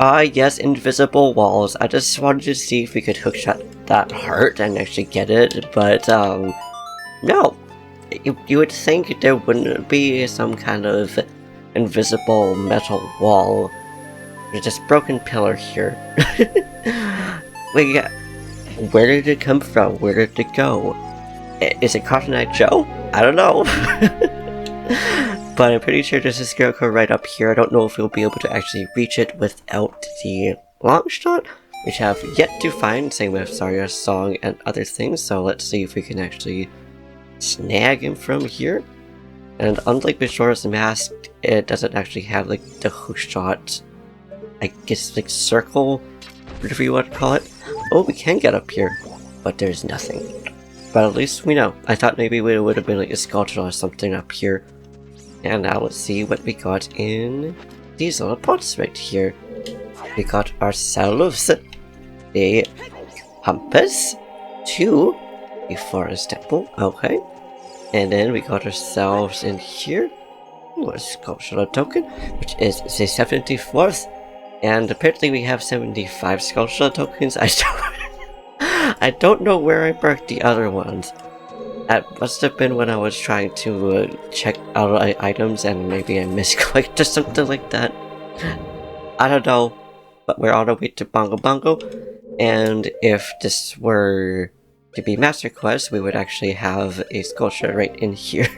Yes, invisible walls. I just wanted to see if we could hookshot that heart and actually get it, but, no. You would think there wouldn't be some kind of invisible metal wall. There's just broken pillar here. Wait, where did it come from? Where did it go? Is it Cotton Eye Joe? I don't know. But I'm pretty sure there's a scarecrow right up here. I don't know if we'll be able to actually reach it without the long shot, which I have yet to find, same with Zarya's song and other things, so let's see if we can actually snag him from here. And unlike Majora's Mask, it doesn't actually have like the hook shot, I guess like circle, whatever you want to call it. Oh, we can get up here, but there's nothing. But at least we know. I thought maybe it would have been like a sculpture or something up here. And now let's see what we got in these little pots right here. We got ourselves a compass, a forest temple, okay. And then we got ourselves in here a sculptural token, which is the 74th. And apparently we have 75 sculptural tokens. I don't know where I marked the other ones. That must have been when I was trying to check out items and maybe I misclicked or something like that. I don't know, but we're on our way to Bongo Bongo, and if this were to be Master Quest, we would actually have a sculpture right in here.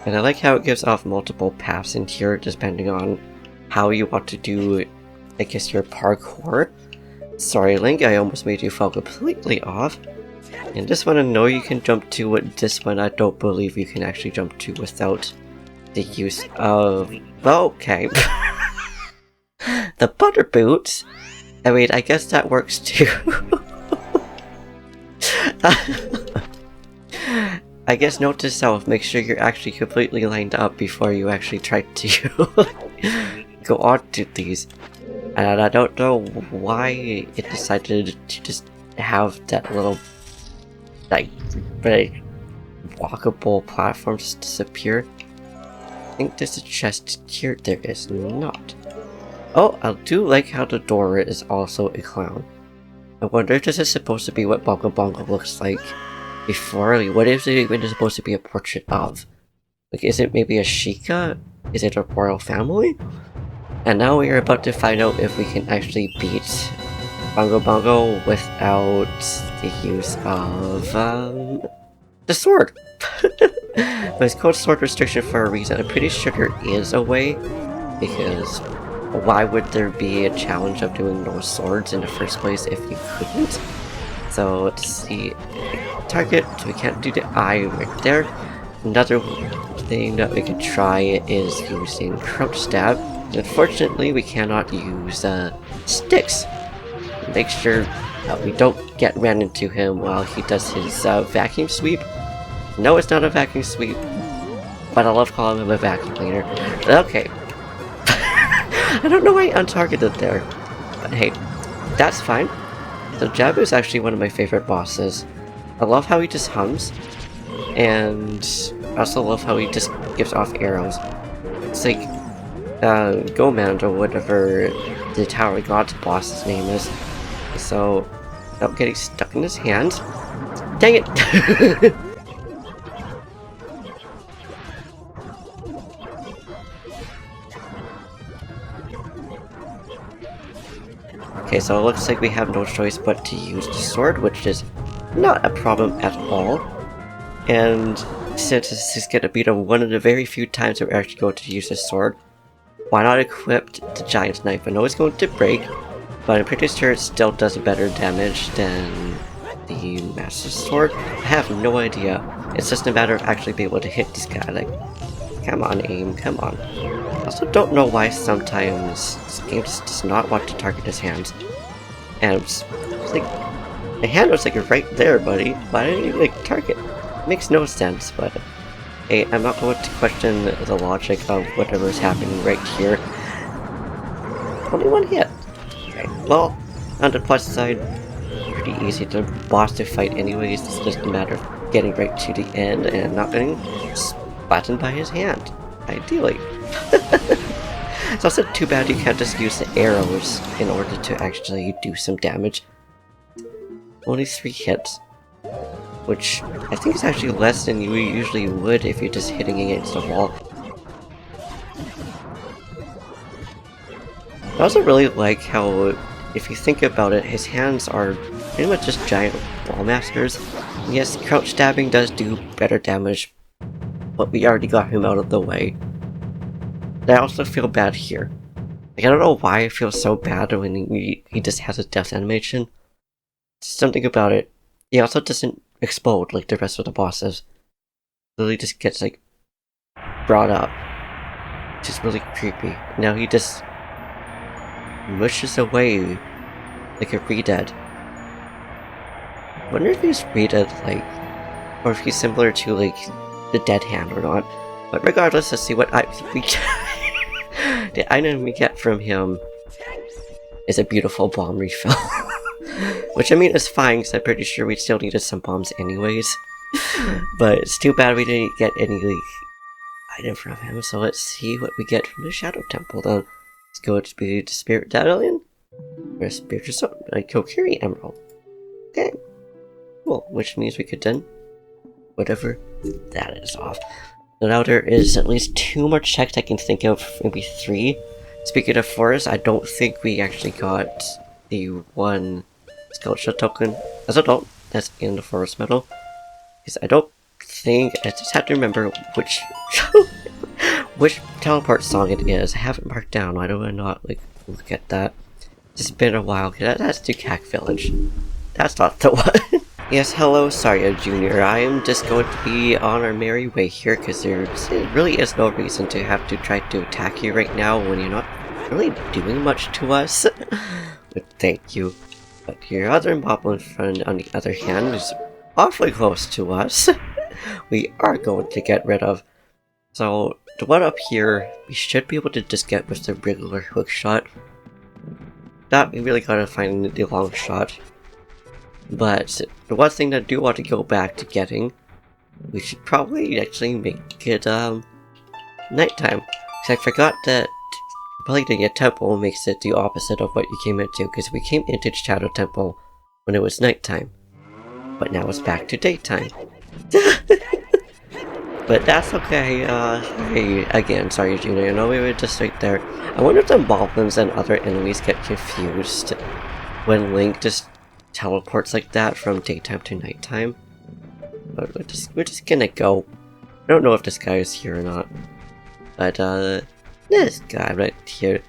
And I like how it gives off multiple paths in here depending on how you want to do, I guess, your parkour. Sorry Link, I almost made you fall completely off. And this one I know you can jump to, this one I don't believe you can actually jump to without the use of... okay. The butter boots? I mean, I guess that works too. I guess note to self, make sure you're actually completely lined up before you actually try to go on to these. And I don't know why it decided to just have that little like very walkable platform just disappear. I think there's a chest here. There is not. Oh, I do like how the door is also a clown. I wonder if this is supposed to be what Bongo Bongo looks like before. Like, what is it even supposed to be a portrait of? Like, is it maybe a Sheikah? Is it a royal family? And now we are about to find out if we can actually beat Bongo Bongo without the use of the sword. But it's called sword restriction for a reason. I'm pretty sure there is a way, because why would there be a challenge of doing no swords in the first place if you couldn't? So let's see. Target, so we can't do the eye right there. Another thing that we could try is using crouch stab. Unfortunately, we cannot use sticks. Make sure that we don't get ran into him while he does his vacuum sweep. No, it's not a vacuum sweep, but I love calling him a vacuum cleaner. Okay. I don't know why I untargeted there, but hey, that's fine. So Jabu is actually one of my favorite bosses. I love how he just hums, and I also love how he just gives off arrows. It's like Goman or whatever the Tower of God's boss's name is. So, without getting stuck in his hands. Dang it! Okay, so it looks like we have no choice but to use the sword, which is not a problem at all. And since this is going to be one of the very few times that we're actually going to use this sword, why not equip the giant knife? I know it's going to break, but I'm pretty sure it still does better damage than the Master Sword. I have no idea. It's just a matter of actually being able to hit this guy. Like, come on, aim, come on. I also don't know why sometimes this game just does not want to target his hands. And it's like, the hand was like right there, buddy. Why didn't you like target? It makes no sense, but hey, I'm not going to question the logic of whatever's happening right here. Only one hit. Okay, well, on the plus side, pretty easy to boss to fight anyways. It's just a matter of getting right to the end and not getting splattered by his hand. Ideally. It's also too bad you can't just use the arrows in order to actually do some damage. Only 3 hits. Which I think is actually less than you usually would if you're just hitting against a wall. I also really like how, if you think about it, his hands are pretty much just giant wall masters. And yes, crouch stabbing does do better damage, but we already got him out of the way. I also feel bad here. Like, I don't know why I feel so bad when he just has a death animation. Something about it. He also doesn't explode like the rest of the bosses. Literally just gets, like, brought up. Which is really creepy. Now he just mushes away like a re-dead. I wonder if he's re-dead, like, or if he's similar to, like, the dead hand or not. But regardless, let's see what we get. The item we get from him is a beautiful bomb refill. Which, I mean, is fine, because I'm pretty sure we still needed some bombs anyways. But it's too bad we didn't get any, like, item from him. So let's see what we get from the Shadow Temple then. Let's go to the Spirit Medallion, or a Spiritual Sword, like Kokiri Emerald. Okay, cool, which means we could then, whatever that is off. So now there is at least 2 more checks I can think of, maybe 3. Speaking of forest, I don't think we actually got the one Sculpture token as a adult that's in the forest medal. Because I don't think, I just have to remember which which teleport song it is. I have it marked down. Why do I not like look at that? It's been a while. That's the Cac Village. That's not the one. Yes, hello, Saria Jr. I am just going to be on our merry way here because there really is no reason to have to try to attack you right now when you're not really doing much to us. But thank you. But your other Moblin friend, on the other hand, is awfully close to us. We are going to get rid of. So, the one up here, we should be able to just get with the regular hook shot. That we really gotta find the long shot. But the one thing that I do want to go back to getting, we should probably actually make it nighttime. Because I forgot that completing a temple makes it the opposite of what you came into, because we came into the Shadow Temple when it was nighttime. But now it's back to daytime. But that's okay. Hey, again, sorry Junior, I know we were just right there. I wonder if the Moblins and other enemies get confused when Link just teleports like that from daytime to nighttime. But we're just gonna go. I don't know if this guy is here or not. But this guy right here,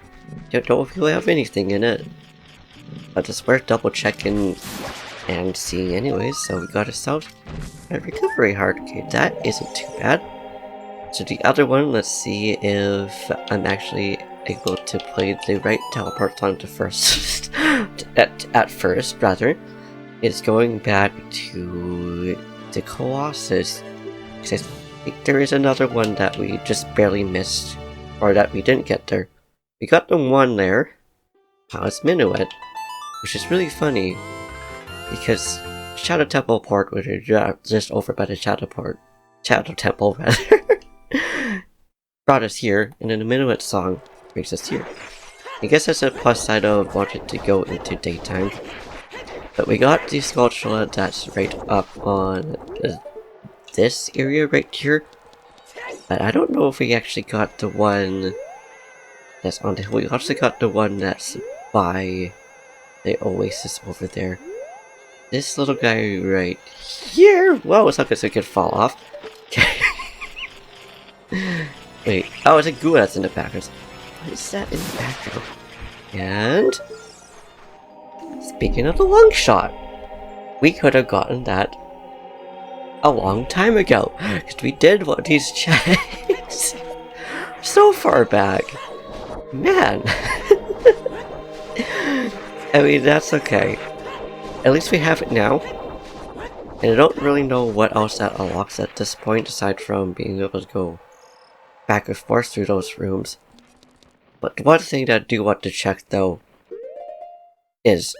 don't know if he'll have anything in it. But it's worth double checking and seeing anyways. So we got ourselves a recovery heart. Okay, that isn't too bad. So the other one, let's see if I'm actually able to play the right teleport song to first. at first, rather. It's going back to the Colossus. I think there is another one that we just barely missed, or that we didn't get there. We got the one there. It's Minuet, which is really funny because Shadow Temple port, which is just over by the Shadow Temple, rather, brought us here, and then the Minuet song brings us here. I guess that's a plus side of wanting to go into daytime. But we got the sculpture that's right up on this area right here. But I don't know if we actually got the one that's on the hill. We also got the one that's by the oasis over there. This little guy right here. Whoa, it's not because it could fall off. Okay. Wait. Oh, it's a goo that's in the background. What is that in the background? And speaking of the long shot, we could have gotten that a long time ago, because we did one of these checks so far back. Man. I mean, that's okay. At least we have it now. And I don't really know what else that unlocks at this point, aside from being able to go back and forth through those rooms. But one thing that I do want to check, though, is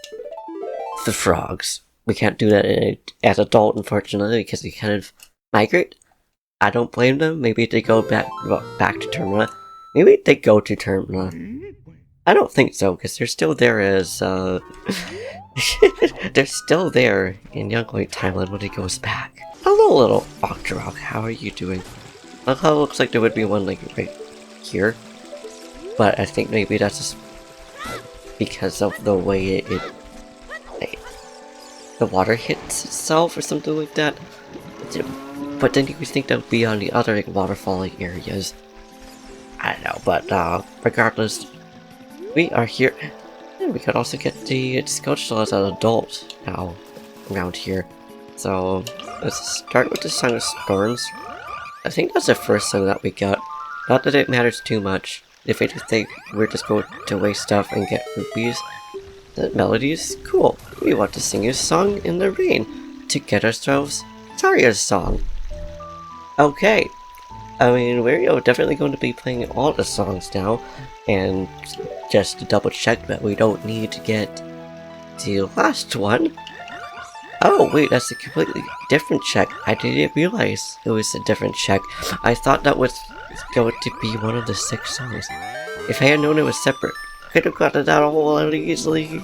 the frogs. We can't do that as adult, unfortunately, because they kind of migrate. I don't blame them. Maybe they go back to Termina. Maybe they go to Termina. I don't think so, because they're still there as, they're still there in Young Link Timeline when he goes back. Hello, little Octorok, how are you doing? Well, it looks like there would be one, like, right here. But I think maybe that's just because of the way the water hits itself or something like that. But then you would think that would be on the other like, waterfall areas. I don't know, but regardless, we are here. And we could also get the Sculpture as an adult now around here. So let's start with the Song of Storms. I think that's the first song that we got. Not that it matters too much. If we think we're just going to waste stuff and get rupees, the melody is cool. We want to sing a song in the rain to get ourselves Zarya's song. Okay. I mean, we're definitely going to be playing all the songs now, and just to double check that we don't need to get the last one. Oh wait, that's a completely different check. I didn't realize it was a different check. I thought that was going to be one of the 6 songs. If I had known it was separate, I could have gotten that a whole lot easily.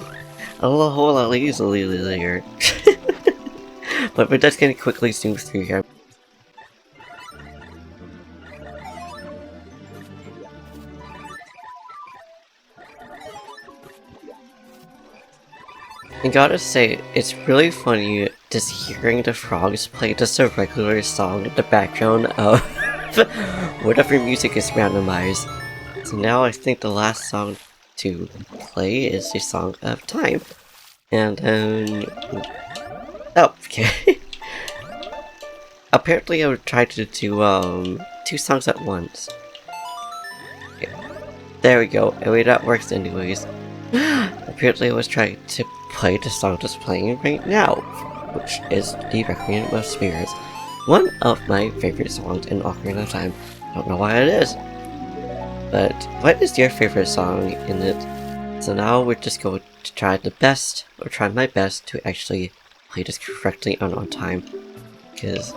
There. But we're just gonna quickly zoom through here. I gotta say, it's really funny just hearing the frogs play just a regular song in the background of whatever music is randomized. So now I think the last song to play is the Song of Time. And then... oh, okay. Apparently I would try to do 2 songs at once. Okay. There we go. Anyway, that works anyways. Apparently I was trying to play the song just playing right now, which is the Requiem of Spirits. One of my favorite songs in Ocarina of Time. Don't know why it is. But what is your favorite song in it? So now we're just going to try my best to actually play this correctly and on time. Because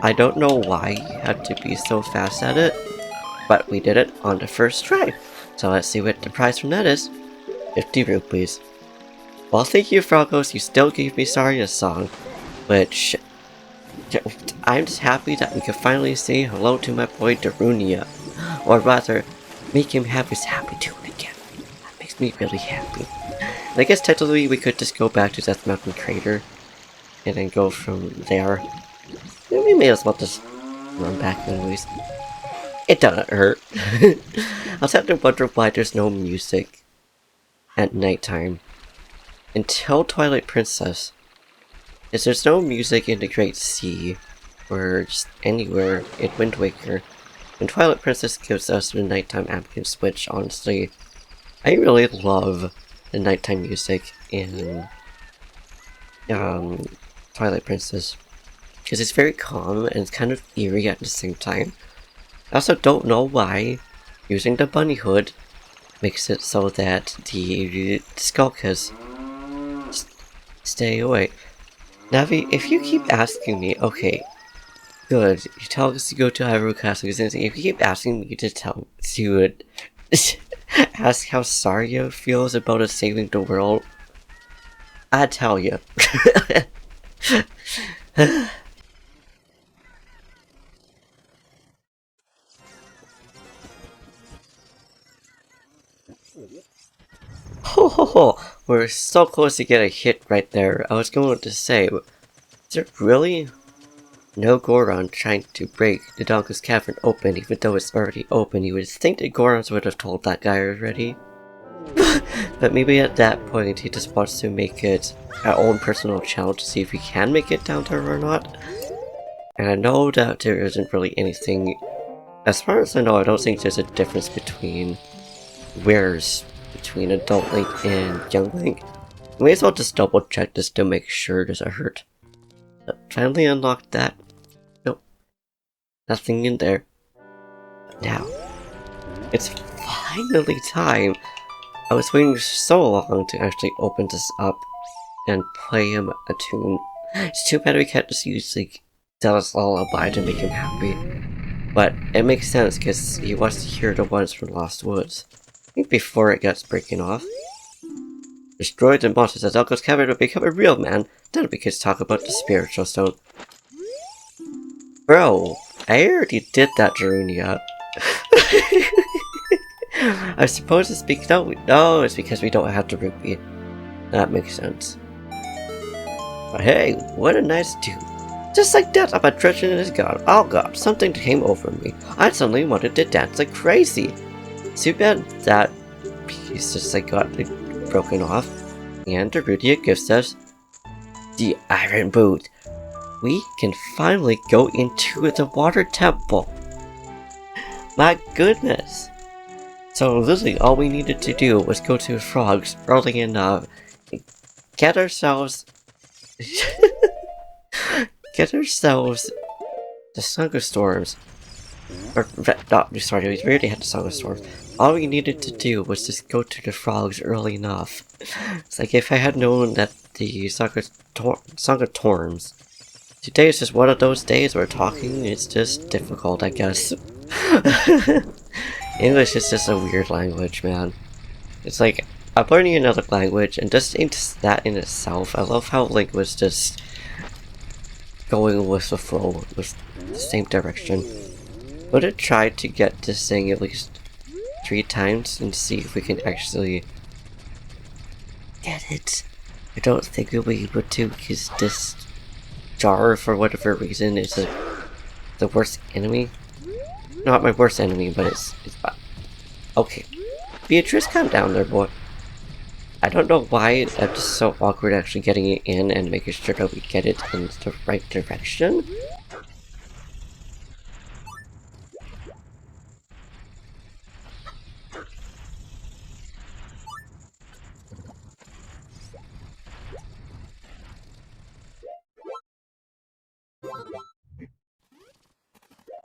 I don't know why you had to be so fast at it, but we did it on the first try. So let's see what the prize from that is. 50 rupees. Well, thank you, Froggies, you still gave me Zarya's song, which I'm just happy that we could finally say hello to my boy Darunia, or rather, make him have his happy tune again. That makes me really happy. And I guess technically we could just go back to Death Mountain Crater, and then go from there. We may as well just run back anyways. It doesn't hurt. I was having to wonder why there's no music at nighttime. Until Twilight Princess. Is there's no music in the Great Sea, or just anywhere in Wind Waker. When Twilight Princess gives us the nighttime ambient switch, honestly, I really love the nighttime music in Twilight Princess. Because it's very calm and it's kind of eerie at the same time. I also don't know why using the bunny hood makes it so that the skulkers stay away. Navi, if you keep asking me, okay, good, you tell us to go to Hyrule Castle, if you keep asking me to ask how Zarya feels about us saving the world, I'd tell you. Ho ho ho! We're so close to get a hit right there. I was going to say, is there really no Goron trying to break the Donka's Cavern open even though it's already open? You would think the Gorons would have told that guy already. But maybe at that point he just wants to make it our own personal challenge to see if we can make it down there or not. And I know that there isn't really anything, as far as I know, I don't think there's a difference between between Adult Link and Young Link. May as well just double check this to make sure does it hurt. But finally unlocked that. Nope. Nothing in there. But now, it's finally time. I was waiting so long to actually open this up and play him a tune. It's too bad we can't just use like Zelda's Lullaby to make him happy. But it makes sense because he wants to hear the ones from Lost Woods. I think before it gets breaking off. Destroyed and monsters as Elko's cavern will become a real man. Then we can talk about the spiritual stone. Bro, I already did that, Darunia. I suppose it's because no, it's because we don't have the rupee. That makes sense. But hey, what a nice dude. Just like that, I'm adrenaline is gone. Oh god, something came over me. I suddenly wanted to dance like crazy. Too bad that piece just got broken off. And Darunia gives us the iron boot. We can finally go into the water temple. My goodness. So literally all we needed to do was go to Frogs early enough, get ourselves the Song of Storms. Or, no, sorry, we already had the Song of Storms. All we needed to do was just go to the Frogs early enough. It's like if I had known that the Song of Torms. Today is just one of those days where talking is just difficult, I guess. English is just a weird language, man. It's like, I'm learning another language, and just that in itself, I love how Link was just going with the flow, with the same direction. We're gonna try to get this thing at least 3 times and see if we can actually get it. I don't think we'll be able to, because this jar, for whatever reason, is the worst enemy. Not my worst enemy, but it's bad. Okay. Beatrice, calm down there, boy. I don't know why I'm just so awkward actually getting it in and making sure that we get it in the right direction.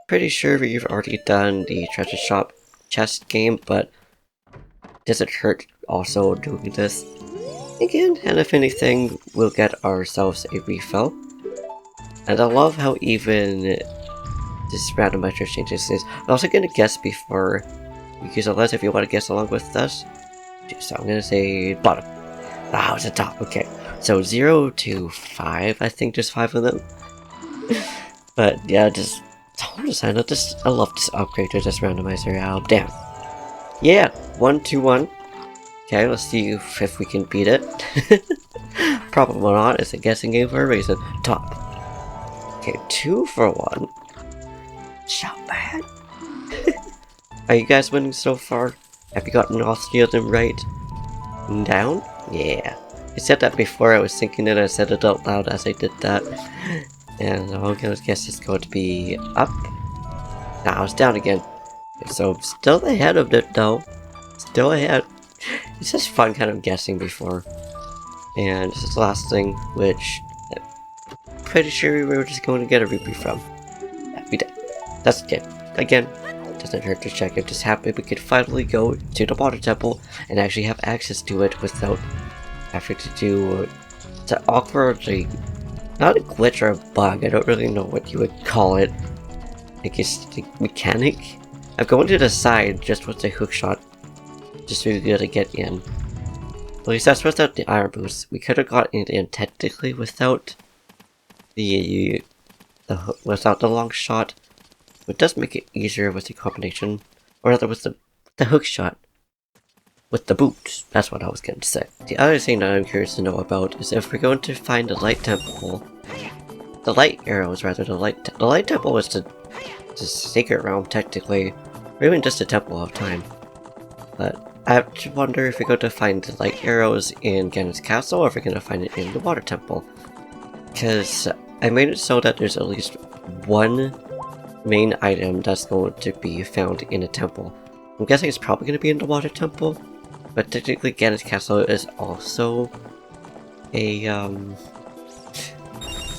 Pretty sure we've already done the treasure shop chest game, but does it hurt also doing this again? And if anything, we'll get ourselves a refill. And I love how even this randomizer changes things. I'm also gonna guess before we use a list if you want to guess along with us. So I'm gonna say bottom. Ah, it's the top. Okay, so 0 to 5. I think there's 5 of them. But yeah, just total design. I love this upgrade to this randomizer. Oh damn. Yeah, 1 to 1. Okay, let's see if we can beat it. Probably not. It's a guessing game for a reason. Top. Okay, 2 for 1. So bad. Are you guys winning so far? Have you gotten all 3 of them right? Down? Yeah. I said that before. I was thinking it. I said it out loud as I did that. And I'm gonna guess it's going to be up. Nah, it's down again. So I'm still ahead of it though. Still ahead. It's just fun kind of guessing before. And this is the last thing, which I'm pretty sure we were just going to get a rupee from. Yeah, we did. That's good. Again, doesn't hurt to check. I'm just happy we could finally go to the water temple and actually have access to it without having to do the awkwardly, not a glitch or a bug, I don't really know what you would call it. I guess the mechanic? I'm going to the side just with the hook shot, just so we gotta get in. At least that's without the iron boost. We could have gotten it in technically without without the long shot. It does make it easier with the combination, or rather with the hook shot. With the boots, that's what I was going to say. The other thing that I'm curious to know about is if we're going to find the light temple, the light arrows rather, the light temple was the sacred realm technically, or even just a temple of time. But I have to wonder if we're going to find the light arrows in Ganon's castle or if we're going to find it in the water temple. Because I made it so that there's at least one main item that's going to be found in a temple. I'm guessing it's probably going to be in the water temple. But technically, Ganon's castle is also a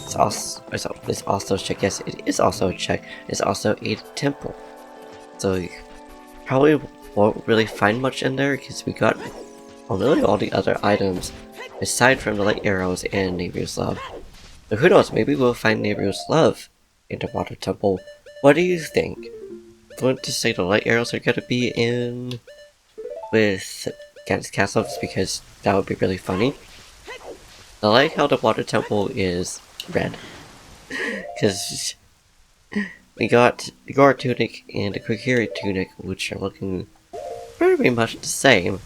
it's also a check. Yes, it is also a check. It's also a temple. So you probably won't really find much in there because we got really all the other items aside from the light arrows and Nehru's love. So who knows? Maybe we'll find Nehru's love in the water temple. What do you think? going to say the light arrows are gonna be in with Ganon's castle just because that would be really funny. I like how the water temple is red. Because we got the Gore tunic and the Kokiri tunic, which are looking very much the same.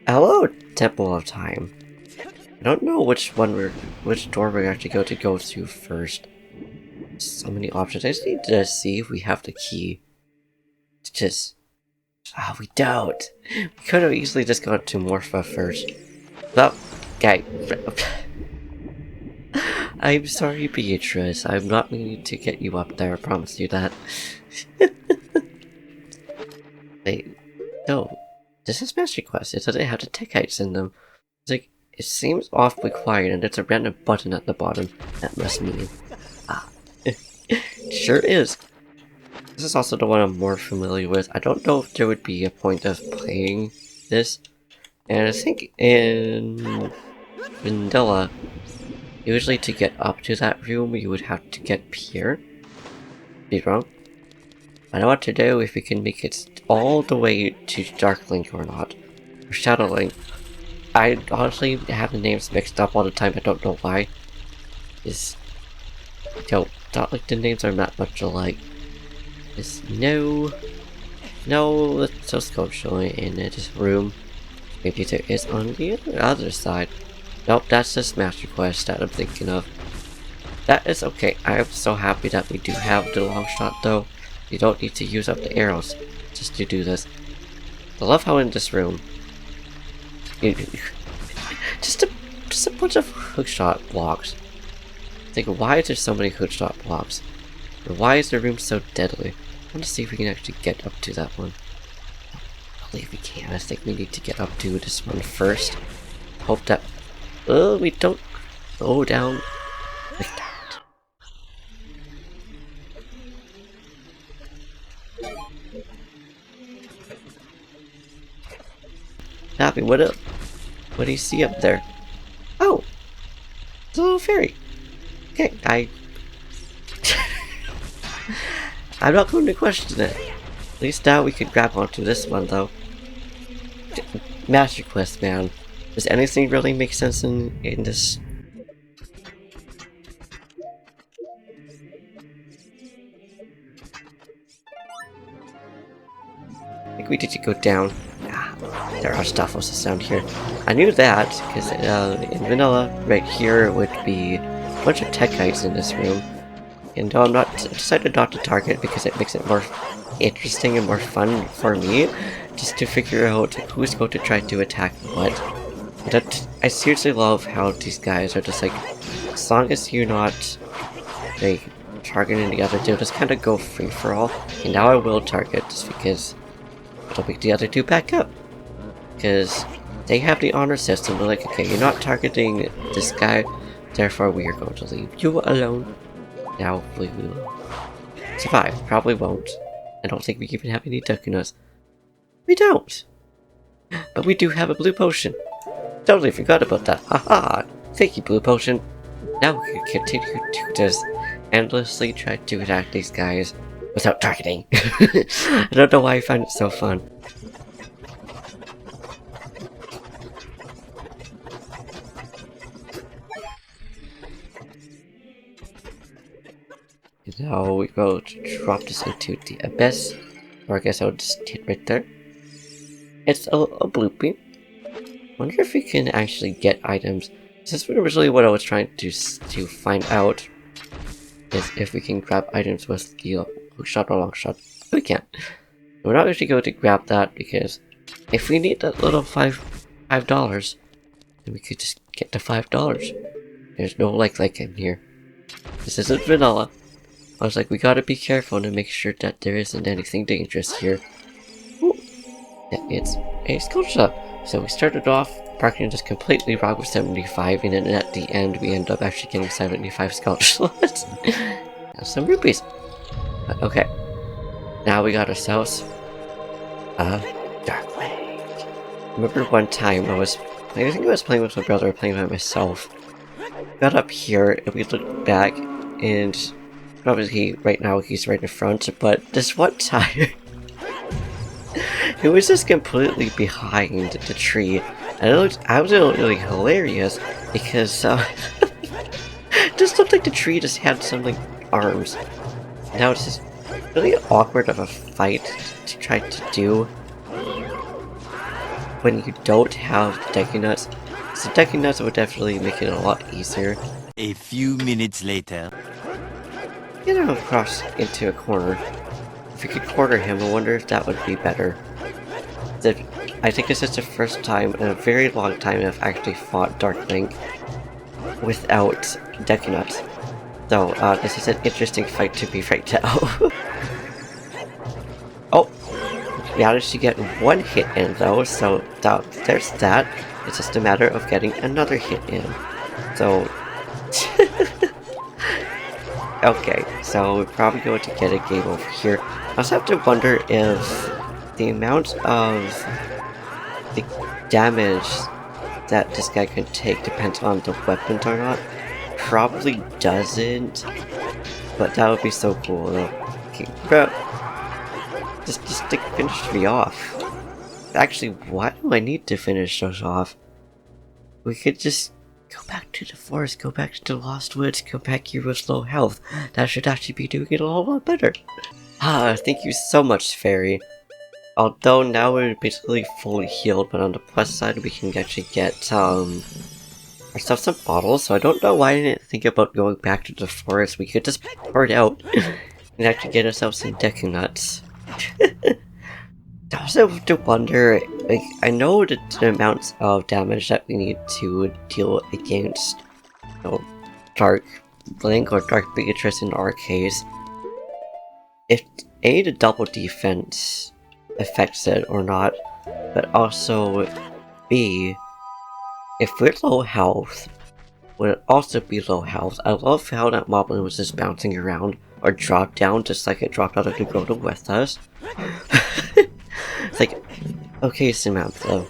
Hello, Temple of Time. I don't know which door we're actually going to go to first. So many options. I just need to see if we have the key. It's just... Ah, we don't. We could have easily just gone to Morpha first. Oh, guy. I'm sorry, Beatrice. I'm not meaning to get you up there, I promise you that. Wait, no. This is Master Quest. It doesn't have the tech heights in them. It's like, it seems awfully quiet and there's a random button at the bottom. That must mean... Ah. Sure is. This is also the one I'm more familiar with. I don't know if there would be a point of playing this. And I think in Vanilla, usually to get up to that room, you would have to get Pierre. Be wrong. I know what to do if we can make it all the way to Dark Link or not. Or Shadow Link. I honestly have the names mixed up all the time, I don't know why. Not like the names are not much alike. No, let's just go show it in this room. Maybe there is on the other side. Nope, that's just Master Quest that I'm thinking of. That is okay. I am so happy that we do have the long shot though. You don't need to use up the arrows just to do this. I love how in this room, just a bunch of hookshot blocks. Like, why is there so many hookshot blocks? Or why is the room so deadly? I want to see if we can actually get up to that one. I believe we can. I think we need to get up to this one first. Hope that we don't go down like that. Happy, what up? What do you see up there? Oh! It's a little fairy. Okay, I'm not going to question it. At least now we can grab onto this one though. Master Quest, man. Does anything really make sense in this? I think we need to go down. There are Staphos down here. I knew that, because in Vanilla, right here would be a bunch of tech heights in this room. And I decided not to target because it makes it more interesting and more fun for me, just to figure out who's going to try to attack what. I seriously love how these guys are just like, as long as you're not like targeting the other two, just kind of go free for all. And now I will target just because it'll make the other two back up. Because they have the honor system. They're like, okay, you're not targeting this guy, therefore we are going to leave you alone. Now hopefully we will survive. Probably won't. I don't think we even have any duck in us. We don't! But we do have a blue potion. Totally forgot about that. Haha! Thank you, blue potion. Now we can continue to just endlessly try to attack these guys without targeting. I don't know why I find it so fun. Now we will drop this into the abyss, or I guess I'll just hit right there. It's a bloopy. Wonder if we can actually get items. This is originally what I was trying to find out, is if we can grab items with the hook shot or long shot. We can't. We're not actually going to grab that because if we need that little $5, then we could just get the $5. There's no like in here. This isn't vanilla. I was like, we gotta be careful to make sure that there isn't anything dangerous here. Ooh. Yeah, it's a skull shop. So we started off parking just completely wrong with 75, and then at the end we end up actually getting 75 skull slots. And some rupees. But okay. Now we got ourselves a Dark Lake. Remember one time I think I was playing with my brother or playing by myself. Got up here and we looked back and obviously right now he's right in front, but this one time It was just completely behind the tree, and it looked absolutely hilarious because it just looked like the tree just had some like arms. Now it's just really awkward of a fight to try to do when you don't have Deku Nuts. So Deku Nuts would definitely make it a lot easier. A few minutes later. Get him across into a corner. If we could corner him, I wonder if that would be better. I think this is the first time in a very long time I've actually fought Dark Link without Deku Nuts. So, this is an interesting fight to be right now. Oh! Managed to get one hit in though, so there's that. It's just a matter of getting another hit in. So... Okay, so we're probably going to get a game over here. I also have to wonder if the amount of the damage that this guy can take depends on the weapons or not. Probably doesn't, but that would be so cool though. Okay, bro, just finish me off. Actually, why do I need to finish those off? We could just go back to the forest, go back to the Lost Woods, go back here with low health. That should actually be doing it a whole lot better. Thank you so much, Fairy. Although now we're basically fully healed, but on the plus side we can actually get ourselves some bottles, so I don't know why I didn't think about going back to the forest. We could just pour it out and actually get ourselves some Deku Nuts. I also have to wonder, like, I know the amounts of damage that we need to deal against, you know, Dark Link or Dark Beatrice in our case. If A, the double defense affects it or not, but also B, if we're low health, would it also be low health? I love how that Moblin was just bouncing around or dropped down just like it dropped out of the Grotto with us. It's like, okay, Samantha,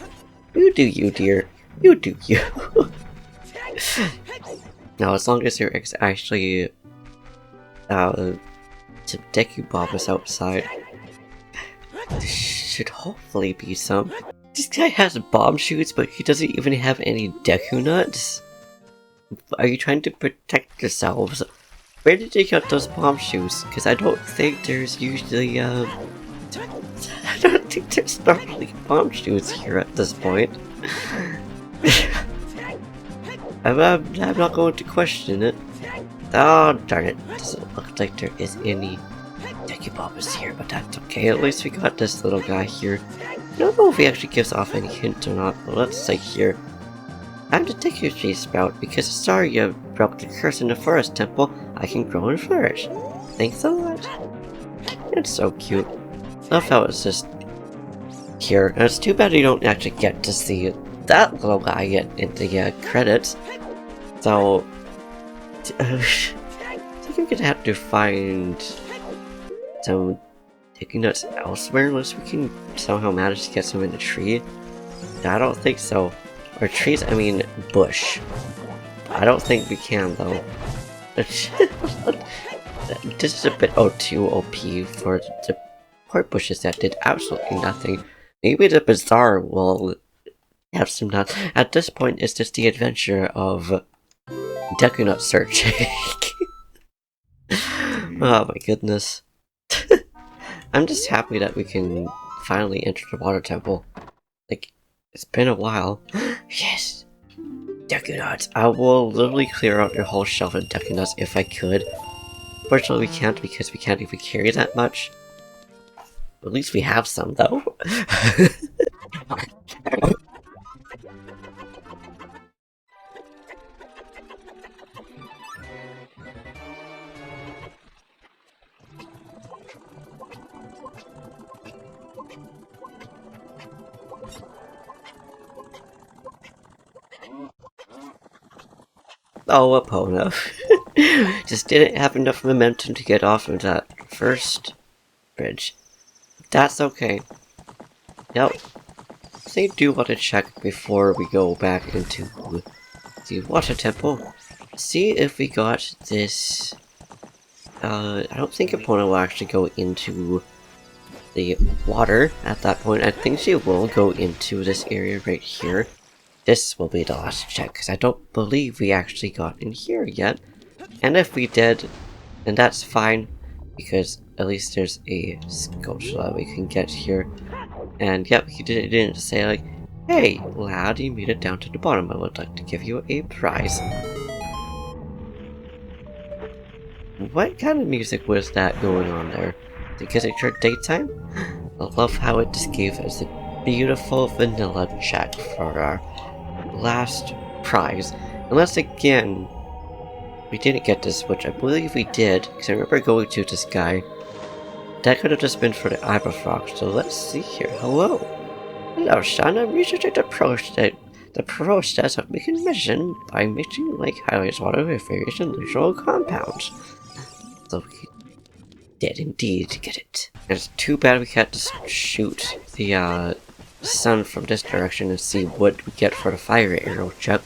you do you, dear. You do you. Now, as long as you're actually to Deku Bob is outside, there should hopefully be some. This guy has bomb shoots, but he doesn't even have any Deku Nuts. Are you trying to protect yourselves? Where did you get those bomb shoots? Because I don't think there's usually I don't think there's normally bomb shoots here at this point. I'm not going to question it. Oh, darn it. Doesn't look like there is any Deku Bobbers here, but that's okay. At least we got this little guy here. I don't know if he actually gives off any hint or not, but let's say here. I'm the Deku Tree Sprout. Because Saria broke the curse in the forest temple, I can grow and flourish. Thanks a lot. It's so cute. Love how it's just here. And it's too bad you don't actually get to see that little guy yet in the credits. So, I think I'm gonna have to find some Deku Nuts elsewhere unless we can somehow manage to get some in the tree. I don't think so. Or trees, I mean bush. I don't think we can though. This is a bit too OP for the poor bushes that did absolutely nothing. Maybe the bazaar will have some nuts. At this point, it's just the adventure of Deku Nut searching. Oh my goodness. I'm just happy that we can finally enter the water temple. Like, it's been a while. Yes! Deku Nuts! I will literally clear out your whole shelf of Deku Nuts if I could. Fortunately, we can't because we can't even carry that much. At least we have some, though. Oh, Epona. Just didn't have enough momentum to get off of that first bridge. That's okay. Yep. I do want to check before we go back into the water temple. See if we got this. I don't think Epona will actually go into the water at that point. I think she will go into this area right here. This will be the last check, because I don't believe we actually got in here yet. And if we did, then that's fine, because at least there's a sculpture that we can get here. And yep, he didn't say like, "Hey lad, you made it down to the bottom, I would like to give you a prize." What kind of music was that going on there? Because it's your daytime? I love how it just gave us a beautiful vanilla check for our last prize. Unless again, we didn't get this, which I believe we did, because I remember going to this guy. That could have just been for the Ibra Frog, so let's see here. Hello. Hello, son. I'm researching the process of making medicine by mixing lake highways water with various unusual compounds. So we did indeed get it. And it's too bad we had to shoot the sun from this direction and see what we get for the fire arrow check.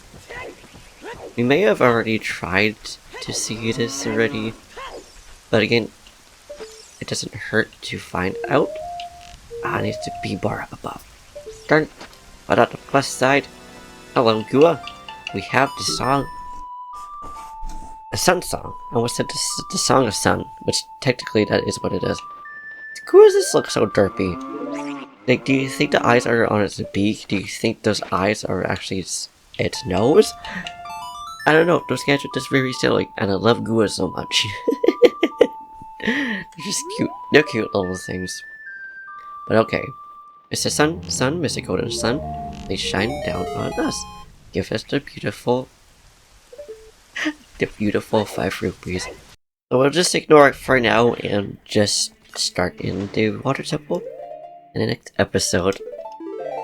We may have already tried to see this already, but again, it doesn't hurt to find out. Ah, it needs to be bar up above. Darn it. But on the plus side, hello Gua. We have the song, a sun song. I almost said the song of sun, which technically that is what it is. Gua, does this look so derpy? Like, do you think the eyes are on its beak? Do you think those eyes are actually its nose? I don't know, those guys are just very silly, and I love Gua so much. They're just cute. They're cute little things. But okay. It's the sun, Mr. Golden Sun. Please shine down on us. Give us the beautiful 5 rupees. So we'll just ignore it for now and just start in the water temple in the next episode.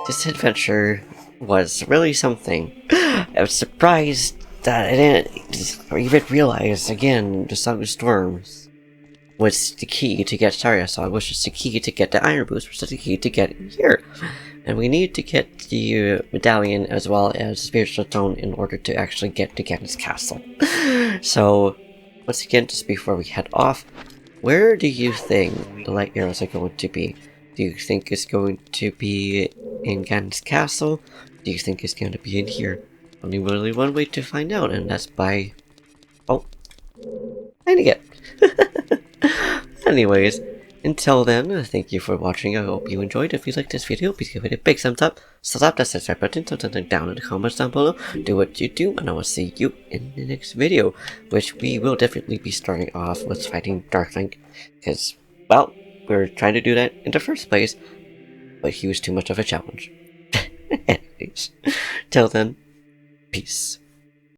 This adventure was really something. I was surprised that I didn't even realize, again, the Song of Storms was the key to get Saria Song, which is the key to get the Iron Boost, which is the key to get here. And we need to get the medallion as well as Spiritual Stone in order to actually get to Ganon's castle. So, once again, just before we head off, where do you think the light arrows are going to be? Do you think it's going to be in Ganon's castle? Do you think it's going to be in here? Only really one way to find out, and that's by... oh, finding it. Anyways, until then, thank you for watching. I hope you enjoyed. If you liked this video, please give it a big thumbs up. Slap that subscribe button, something down in the comments down below. Do what you do, and I will see you in the next video, which we will definitely be starting off with fighting Dark Link, because, well, we were trying to do that in the first place, but he was too much of a challenge. Anyways, till then, peace.